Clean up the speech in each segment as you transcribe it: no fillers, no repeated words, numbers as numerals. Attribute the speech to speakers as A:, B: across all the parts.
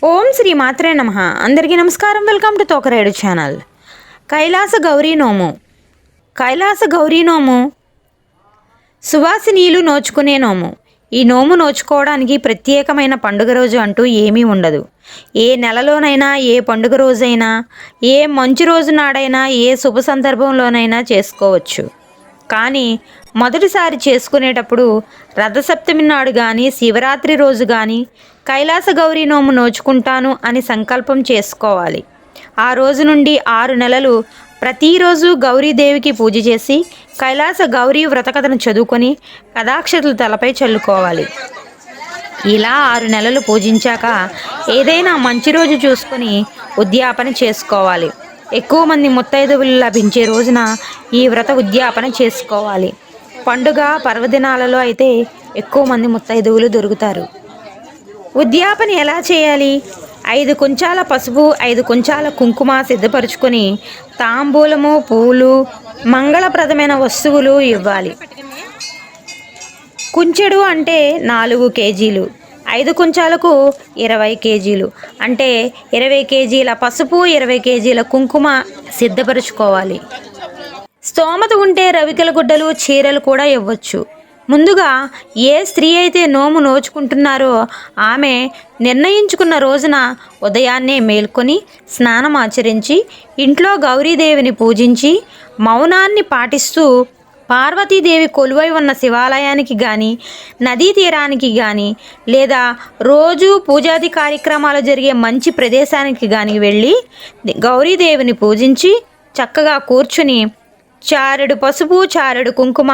A: ఓం శ్రీ మాత్రే నమః. అందరికీ నమస్కారం. Welcome to Tokaredu channel. Kailasa Gauri నోము. కైలాస గౌరీ నోము సువాసినీలు నోచుకునే నోము. ఈ నోము నోచుకోవడానికి ప్రత్యేకమైన పండుగ రోజు అంటూ ఏమీ ఉండదు. ఏ నెలలోనైనా, ఏ పండుగ రోజైనా, ఏ మంచి రోజు నాడైనా, ఏ శుభ సందర్భంలోనైనా చేసుకోవచ్చు. కానీ మొదటిసారి చేసుకునేటప్పుడు రథసప్తమి నాడు కానీ, శివరాత్రి రోజు కానీ కైలాస గౌరీ నోము నోచుకుంటాను అని సంకల్పం చేసుకోవాలి. ఆ రోజు నుండి 6 నెలలు ప్రతిరోజు గౌరీదేవికి పూజ చేసి కైలాస గౌరీ వ్రతకథను చదువుకొని కథాక్షతలు తలపై చల్లుకోవాలి. ఇలా 6 నెలలు పూజించాక ఏదైనా మంచి రోజు చూసుకొని ఉద్యాపన చేసుకోవాలి. ఎక్కువ మంది ముత్తైదువులు లభించే రోజున ఈ వ్రత ఉద్యాపన చేసుకోవాలి. పండుగ పర్వదినాలలో అయితే ఎక్కువ మంది ముత్తైదువులు దొరుకుతారు. ఉద్యాపన ఎలా చేయాలి? 5 కుంచాల పసుపు, 5 కుంచాల కుంకుమ సిద్ధపరచుకొని తాంబూలము, పూలు, మంగళప్రదమైన వస్తువులు ఇవ్వాలి. కుంచెడు అంటే 4 కేజీలు, 5 కుంచాలకు 20 కేజీలు అంటే 20 కేజీల పసుపు, 20 కేజీల కుంకుమ సిద్ధపరచుకోవాలి. స్తోమత ఉంటే రవికెల గుడ్డలు, చీరలు కూడా ఇవ్వచ్చు. ముందుగా ఏ స్త్రీ అయితే నోము నోచుకుంటున్నారో ఆమె నిర్ణయించుకున్న రోజున ఉదయాన్నే మేల్కొని స్నానం ఆచరించి ఇంట్లో గౌరీదేవిని పూజించి మౌనాన్ని పాటిస్తూ పార్వతీదేవి కొలువై ఉన్న శివాలయానికి కానీ, నదీ తీరానికి కానీ, లేదా రోజు పూజాది కార్యక్రమాలు జరిగే మంచి ప్రదేశానికి కానీ వెళ్ళి గౌరీదేవిని పూజించి చక్కగా కూర్చుని చారెడు పసుపు, చారెడు కుంకుమ,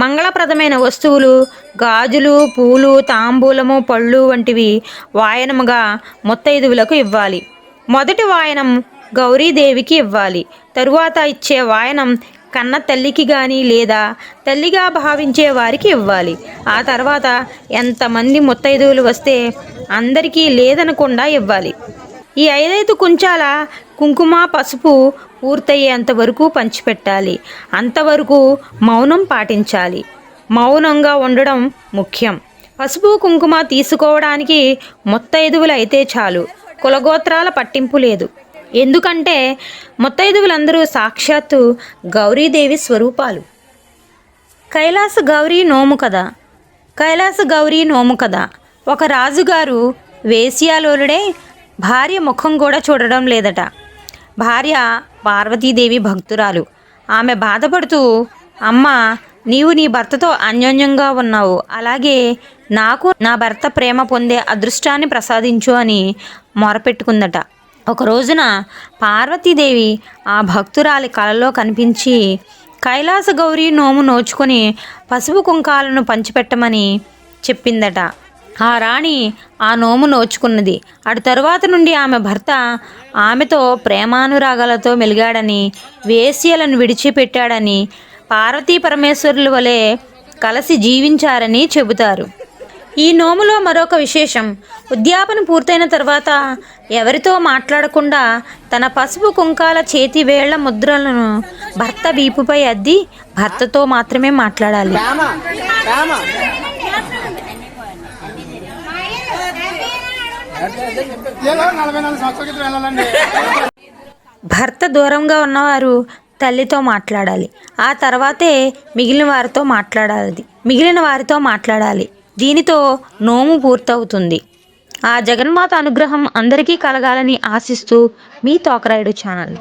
A: మంగళప్రదమైన వస్తువులు, గాజులు, పూలు, తాంబూలము, పళ్ళు వంటివి వాయనముగా ముత్తైదువులకు ఇవ్వాలి. మొదటి వాయనం గౌరీదేవికి ఇవ్వాలి. తరువాత ఇచ్చే వాయనం కన్న తల్లికి కానీ లేదా తల్లిగా భావించే వారికి ఇవ్వాలి. ఆ తర్వాత ఎంతమంది ముత్తైదువులు వస్తే అందరికీ లేదనకుండా ఇవ్వాలి. ఈ 5 కుంచాల కుంకుమ, పసుపు పూర్తయ్యేంత వరకు పంచిపెట్టాలి. అంతవరకు మౌనం పాటించాలి. మౌనంగా ఉండడం ముఖ్యం. పసుపు కుంకుమ తీసుకోవడానికి ముత్తైదువులు అయితే చాలు. కులగోత్రాల పట్టింపు లేదు. ఎందుకంటే ముత్తైదువులందరూ సాక్షాత్తు గౌరీదేవి స్వరూపాలు. కైలాస గౌరీ నోము కథ. కైలాస గౌరీ నోము కథ. ఒక రాజుగారు వేశ్యాలోలుడే భార్య ముఖం కూడా చూడడం లేదట. భార్య పార్వతీదేవి భక్తురాలు. ఆమె బాధపడుతూ, అమ్మ, నీవు నీ భర్తతో అన్యోన్యంగా ఉన్నావు, అలాగే నాకు నా భర్త ప్రేమ పొందే అదృష్టాన్ని ప్రసాదించు అని మొరపెట్టుకుందట. ఒక రోజున పార్వతీదేవి ఆ భక్తురాలి కలలో కనిపించి కైలాస గౌరీ నోము నోచుకొని పసుపు కుంకాలను పంచిపెట్టమని చెప్పిందట. ఆ రాణి ఆ నోము నోచుకున్నది. అటు తరువాత నుండి ఆమె భర్త ఆమెతో ప్రేమానురాగాలతో మెలిగాడని, వేశ్యలను విడిచిపెట్టాడని, పార్వతీ పరమేశ్వరుల వలె కలిసి జీవించారని చెబుతారు. ఈ నోములో మరొక విశేషం, ఉద్యాపన పూర్తయిన తర్వాత ఎవరితో మాట్లాడకుండా తన పసుపు కుంకాల చేతి వేళ్ల ముద్రలను భర్త వీపుపై అద్ది భర్తతో మాత్రమే మాట్లాడాలి. భర్త దూరంగా ఉన్నవారు తల్లితో మాట్లాడాలి. ఆ తర్వాతే మిగిలిన వారితో మాట్లాడాలి. దీనితో నోము పూర్తవుతుంది. ఆ జగన్మాత అనుగ్రహం అందరికీ కలగాలని ఆశిస్తూ మీ తోకరాయుడు ఛానల్.